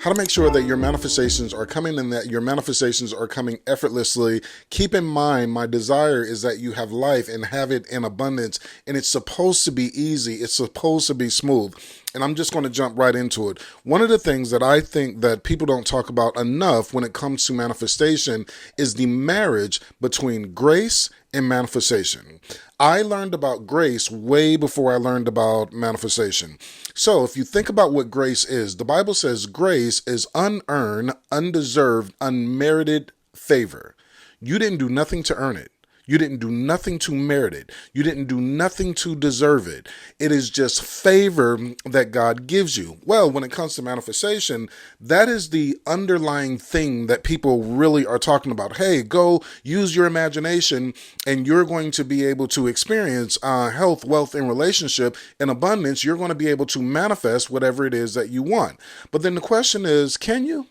how to make sure that your manifestations are coming and that your manifestations are coming effortlessly. Keep in mind, my desire is that you have life and have it in abundance, and it's supposed to be easy. It's supposed to be smooth. And I'm just going to jump right into it. One of the things that I think that people don't talk about enough when it comes to manifestation is the marriage between grace and manifestation. I learned about grace way before I learned about manifestation. So if you think about what grace is, the Bible says grace is unearned, undeserved, unmerited favor. You didn't do nothing to earn it. You didn't do nothing to merit it. You didn't do nothing to deserve it. It is just favor that God gives you. Well, when it comes to manifestation, that is the underlying thing that people really are talking about. Hey, go use your imagination and you're going to be able to experience health, wealth, and relationship in abundance. You're going to be able to manifest whatever it is that you want. But then the question is, can you?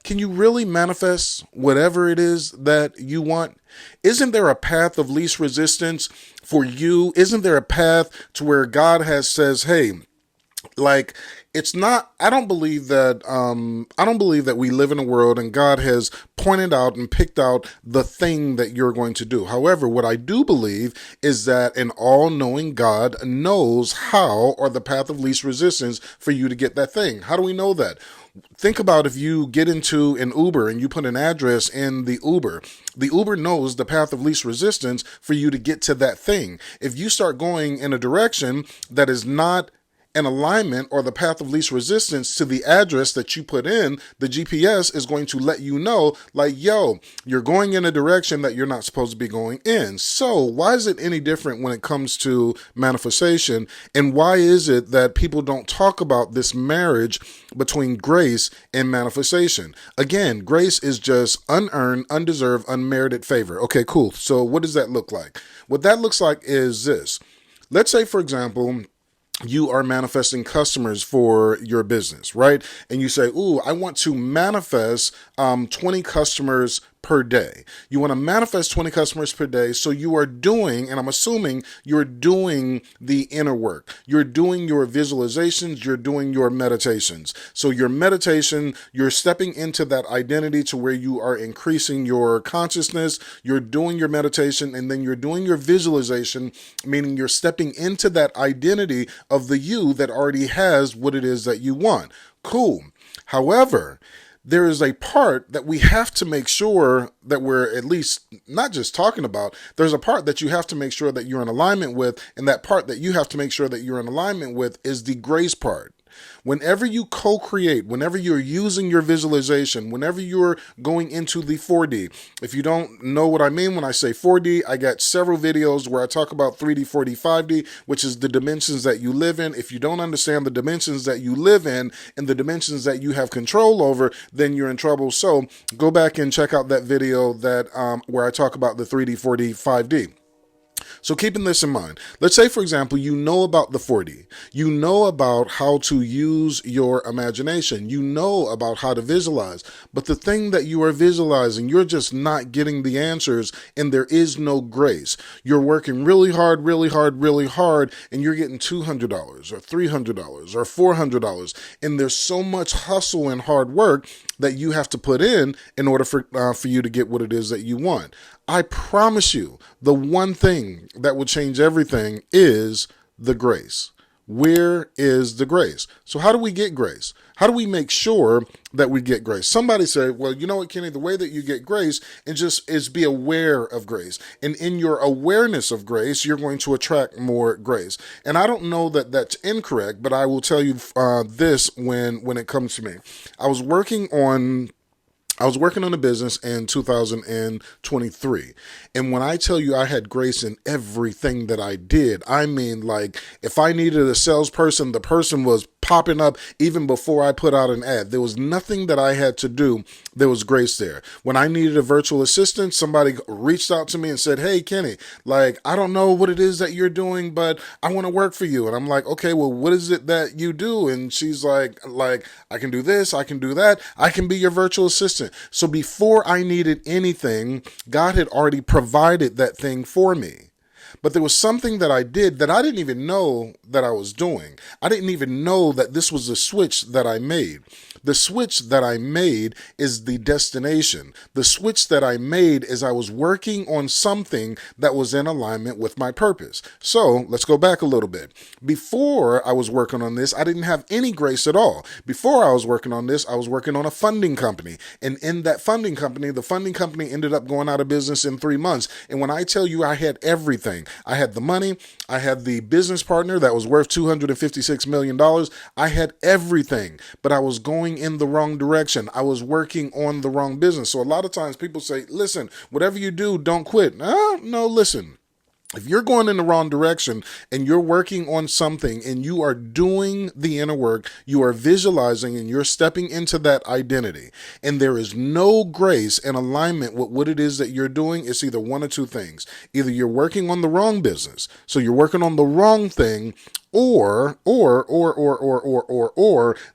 Can you really manifest whatever it is that you want? Isn't there a path of least resistance for you? Isn't there a path to where God has says, hey, like, it's not, I don't believe that we live in a world and God has pointed out and picked out the thing that you're going to do. However, what I do believe is that an all-knowing God knows how, or the path of least resistance for you to get that thing. How do we know that? Think about if you get into an Uber and you put an address in the Uber knows the path of least resistance for you to get to that thing. If you start going in a direction that is not an alignment or the path of least resistance to the address that you put in, the GPS is going to let you know, like, yo, you're going in a direction that you're not supposed to be going in. So why is it any different when it comes to manifestation? And why is it that people don't talk about this marriage between grace and manifestation? Again, grace is just unearned, undeserved, unmerited favor. Okay, cool. So what does that look like? What that looks like is this. Let's say, for example, you are manifesting customers for your business, right? And you say, ooh, I want to manifest 20 customers per day. You want to manifest 20 customers per day. So you are doing, and I'm assuming you're doing the inner work. You're doing your visualizations. You're doing your meditations. So your meditation, you're stepping into that identity to where you are increasing your consciousness. You're doing your meditation, and then you're doing your visualization, meaning you're stepping into that identity of the you that already has what it is that you want. Cool. However, there is a part that we have to make sure that we're at least not just talking about. There's a part that you have to make sure that you're in alignment with, and that part that you have to make sure that you're in alignment with is the grace part. Whenever you co-create, whenever you're using your visualization, whenever you're going into the 4D, if you don't know what I mean when I say 4D, I got several videos where I talk about 3D, 4D, 5D, which is the dimensions that you live in. If you don't understand the dimensions that you live in and the dimensions that you have control over, then you're in trouble. So go back and check out that video that where I talk about the 3D, 4D, 5D. So keeping this in mind, let's say, for example, you know about the 4D. You know about how to use your imagination. You know about how to visualize. But the thing that you are visualizing, you're just not getting the answers, and there is no grace. You're working really hard, and you're getting $200 or $300 or $400. And there's so much hustle and hard work that you have to put in order for you to get what it is that you want. I promise you, the one thing that will change everything is the grace. Where is the grace? So how do we get grace? How do we make sure that we get grace? Somebody said, well, you know what, Kenny, the way that you get grace is be aware of grace. And in your awareness of grace, you're going to attract more grace. And I don't know that that's incorrect, but I will tell you this when it comes to me. I was working on a business in 2023. And when I tell you I had grace in everything that I did, I mean, like, if I needed a salesperson, the person was popping up even before I put out an ad. There was nothing that I had to do. There was grace there. When I needed a virtual assistant, somebody reached out to me and said, hey, Kenny, like, I don't know what it is that you're doing, but I want to work for you. And I'm like, okay, well, what is it that you do? And she's like, I can do this, I can do that. I can be your virtual assistant. So before I needed anything, God had already provided that thing for me. But there was something that I did that I didn't even know that I was doing. I didn't even know that this was the switch that I made. The switch that I made is the destination. The switch that I made is I was working on something that was in alignment with my purpose. So let's go back a little bit. Before I was working on this, I didn't have any grace at all. Before I was working on this, I was working on a funding company. And in that funding company, the funding company ended up going out of business in 3 months. And when I tell you I had everything, I had the money, I had the business partner that was worth $256 million. I had everything, but I was going in the wrong direction. I was working on the wrong business. So a lot of times people say, listen, whatever you do, don't quit. No, listen. If you're going in the wrong direction and you're working on something and you are doing the inner work, you are visualizing and you're stepping into that identity, and there is no grace and alignment with what it is that you're doing, it's either one or two things. Either you're working on the wrong business, so you're working on the wrong thing, or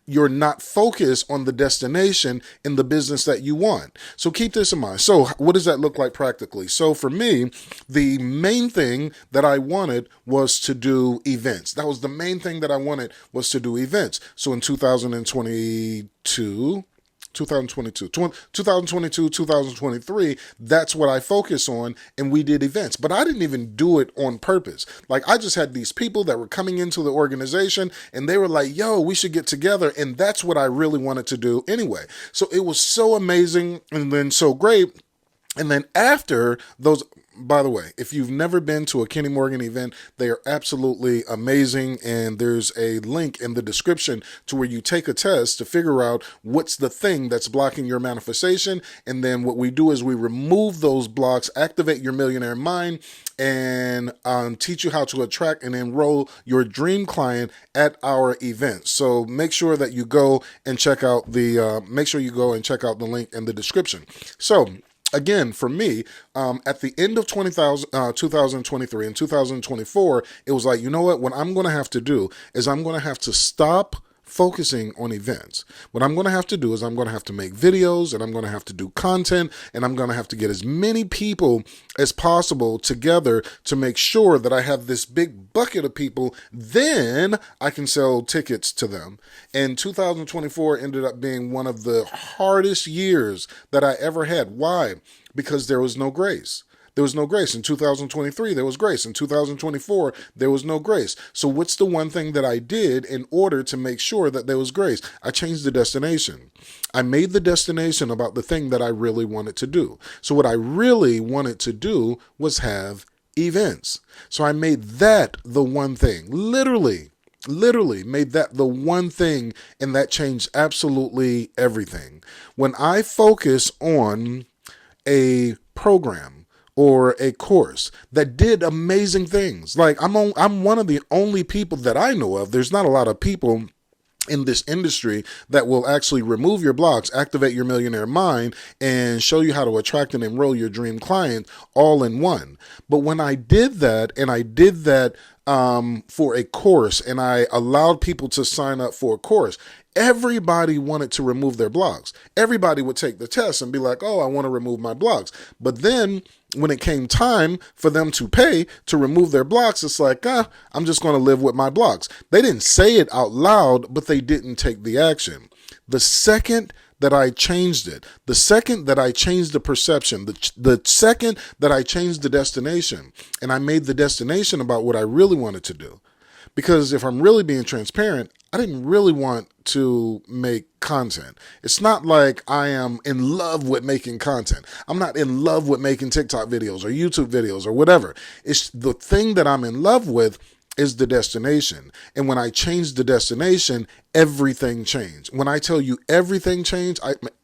you're not focused on the destination in the business that you want. So keep this in mind. So what does that look like practically? So for me, the main thing that I wanted was to do events. That was the main thing that I wanted, was to do events. So in 2023, that's what I focus on, and we did events. But I didn't even do it on purpose. Like, I just had these people that were coming into the organization, and they were like, yo, we should get together, and that's what I really wanted to do anyway. So it was so amazing, and then so great. And then after those, by the way, if you've never been to a Kenny Morgan event, they are absolutely amazing. And there's a link in the description to where you take a test to figure out what's the thing that's blocking your manifestation. And then what we do is we remove those blocks, activate your millionaire mind, and teach you how to attract and enroll your dream client at our event. So make sure that you go and check out the link in the description. So again, for me, at the end of 2023 and 2024, it was like, you know what I'm going to have to do is I'm going to have to stop focusing on events. What I'm going to have to do is I'm going to have to make videos, and I'm going to have to do content, and I'm going to have to get as many people as possible together to make sure that I have this big bucket of people. Then I can sell tickets to them. And 2024 ended up being one of the hardest years that I ever had. Why? Because there was no grace. There was no grace. In 2023, there was grace. In 2024, there was no grace. So what's the one thing that I did in order to make sure that there was grace? I changed the destination. I made the destination about the thing that I really wanted to do. So what I really wanted to do was have events. So I made that the one thing. Literally made that the one thing, and that changed absolutely everything. When I focus on a program or a course that did amazing things, like I'm one of the only people that I know of. There's not a lot of people in this industry that will actually remove your blocks, activate your millionaire mind, and show you how to attract and enroll your dream client all in one. But when I did that, and I did that for a course, and I allowed people to sign up for a course, everybody wanted to remove their blocks. Everybody would take the test and be like, oh, I want to remove my blocks. But then when it came time for them to pay to remove their blocks, it's like, I'm just going to live with my blocks. They didn't say it out loud, but they didn't take the action. The second that I changed it, the second that I changed the perception, the second that I changed the destination, and I made the destination about what I really wanted to do. Because if I'm really being transparent, I didn't really want to make content. It's not like I am in love with making content. I'm not in love with making TikTok videos or YouTube videos or whatever. It's the thing that I'm in love with is the destination. And when I changed the destination, everything changed. When I tell you everything changed,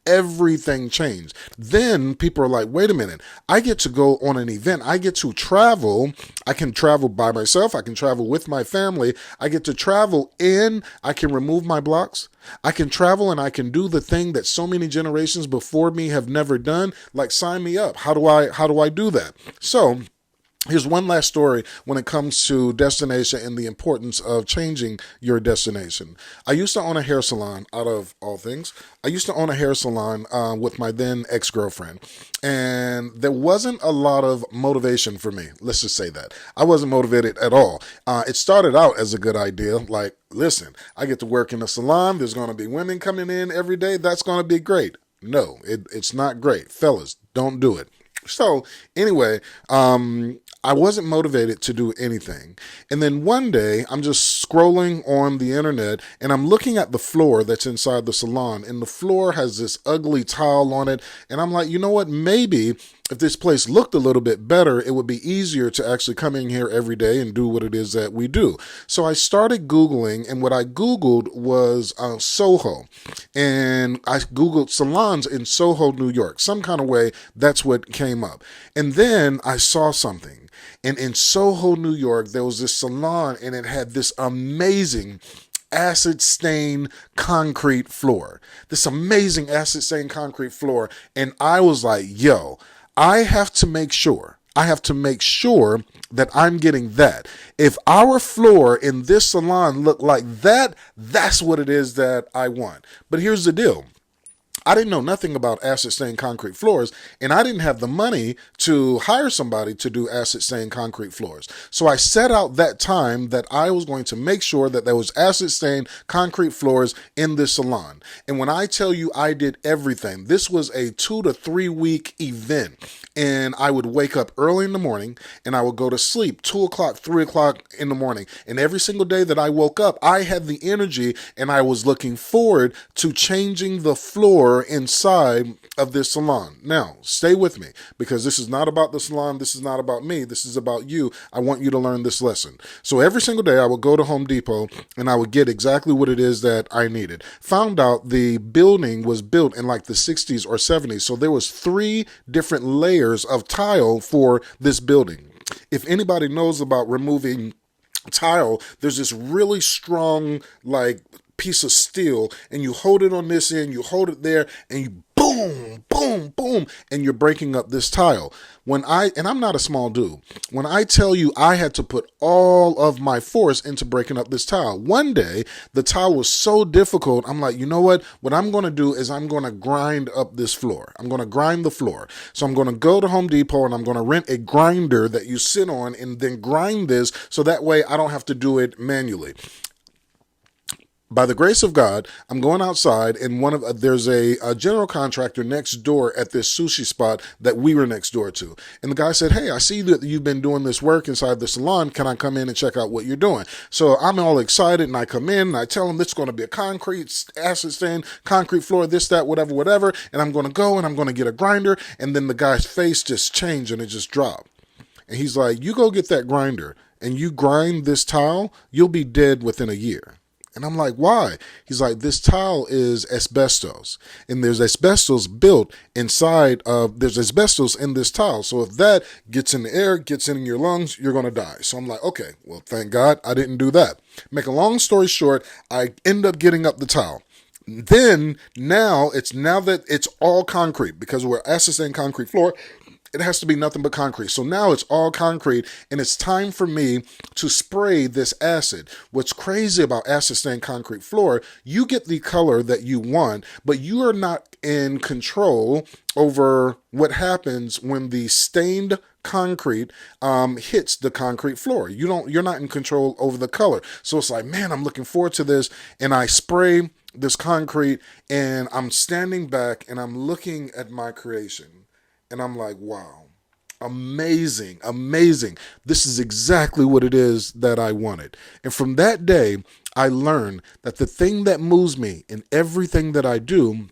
everything changed. Then people are like, wait a minute, I get to go on an event. I get to travel. I can travel by myself. I can travel with my family. I get to travel and I can remove my blocks. I can travel and I can do the thing that so many generations before me have never done. Like, sign me up. How do I do that? So Here's one last story when it comes to destination and the importance of changing your destination. I used to own a hair salon, out of all things. I used to own a hair salon with my then ex-girlfriend. And there wasn't a lot of motivation for me. Let's just say that. I wasn't motivated at all. It started out as a good idea. Like, listen, I get to work in a salon. There's going to be women coming in every day. That's going to be great. No, it's not great. Fellas, don't do it. So anyway, I wasn't motivated to do anything. And then one day I'm just scrolling on the internet and I'm looking at the floor that's inside the salon, and the floor has this ugly tile on it. And I'm like, you know what? Maybe if this place looked a little bit better, it would be easier to actually come in here every day and do what it is that we do. So I started Googling, and what I Googled was Soho. And I Googled salons in Soho, New York. Some kind of way, that's what came up. And then I saw something. And in Soho, New York, there was this salon, and it had this amazing acid stained concrete floor. This amazing acid stained concrete floor. And I was like, yo, I have to make sure that I'm getting that. If our floor in this salon looked like that, that's what it is that I want. But here's the deal. I didn't know nothing about acid stained concrete floors, and I didn't have the money to hire somebody to do acid stained concrete floors. So I set out that time that I was going to make sure that there was acid stained concrete floors in this salon. And when I tell you I did everything, this was a 2 to 3 week event. And I would wake up early in the morning and I would go to sleep 2 o'clock, 3 o'clock in the morning. And every single day that I woke up, I had the energy and I was looking forward to changing the floor inside of this salon. Now, stay with me, because this is not about the salon. This is not about me. This is about you. I want you to learn this lesson. So every single day I would go to Home Depot and I would get exactly what it is that I needed. Found out the building was built in like the 60s or 70s. So there was 3 different layers of tile for this building. If anybody knows about removing tile, there's this really strong like piece of steel, and you hold it on this end, you hold it there, and you boom, boom, boom, and you're breaking up this tile. And I'm not a small dude. When I tell you I had to put all of my force into breaking up this tile, one day the tile was so difficult, I'm like, you know what? What I'm going to do is I'm going to grind up this floor. I'm going to grind the floor. So I'm going to go to Home Depot and I'm going to rent a grinder that you sit on and then grind this, so that way I don't have to do it manually. By the grace of God, I'm going outside, and there's a general contractor next door at this sushi spot that we were next door to. And the guy said, hey, I see that you've been doing this work inside the salon. Can I come in and check out what you're doing? So I'm all excited, and I come in, and I tell him this is going to be a concrete, acid stained concrete floor, this, that, whatever. And I'm going to go, and I'm going to get a grinder. And then the guy's face just changed, and it just dropped. And he's like, you go get that grinder, and you grind this tile, you'll be dead within a year. And I'm like, why? He's like, this tile is asbestos, and there's asbestos built inside there's asbestos in this tile. So if that gets in the air, gets in your lungs, you're going to die. So I'm like, okay, well, thank God I didn't do that. Make a long story short, I end up getting up the tile. Then now that it's all concrete, because we're acid stained concrete floor, it has to be nothing but concrete. So now it's all concrete, and it's time for me to spray this acid. What's crazy about acid stained concrete floor, you get the color that you want, but you are not in control over what happens when the stained concrete hits the concrete floor. You're not in control over the color. So it's like, man, I'm looking forward to this, and I spray this concrete, and I'm standing back and I'm looking at my creation. And I'm like, wow, amazing, amazing. This is exactly what it is that I wanted. And from that day, I learned that the thing that moves me in everything that I do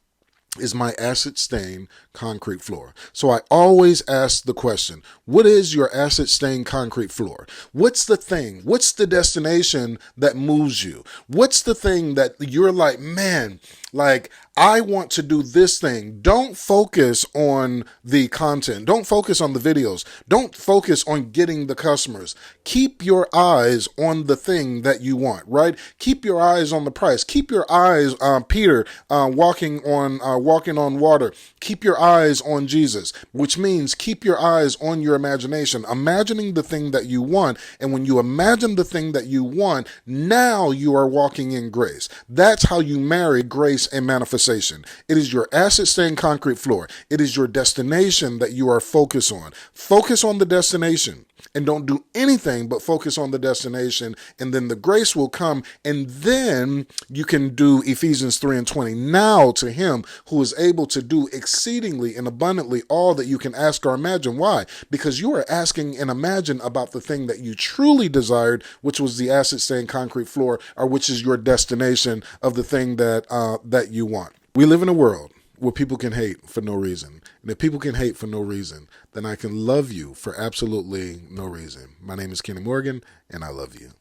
is my acid stained concrete floor. So I always ask the question, what is your acid stained concrete floor? What's the thing? What's the destination that moves you? What's the thing that you're like, man, like, I want to do this thing. Don't focus on the content. Don't focus on the videos. Don't focus on getting the customers. Keep your eyes on the thing that you want, right? Keep your eyes on the price. Keep your eyes, Peter, walking on walking on water. Keep your eyes on Jesus, which means keep your eyes on your imagination, imagining the thing that you want. And when you imagine the thing that you want, now you are walking in grace. That's how you marry grace and manifestation. It is your acid stained concrete floor. It is your destination that you are focused on. Focus on the destination and don't do anything but focus on the destination. And then the grace will come. And then you can do Ephesians 3:20. Now to him who is able to do exceedingly and abundantly all that you can ask or imagine. Why? Because you are asking and imagine about the thing that you truly desired, which was the acid stained concrete floor, or which is your destination of the thing that you want. We live in a world where people can hate for no reason. And if people can hate for no reason, then I can love you for absolutely no reason. My name is Kenny Morgan, and I love you.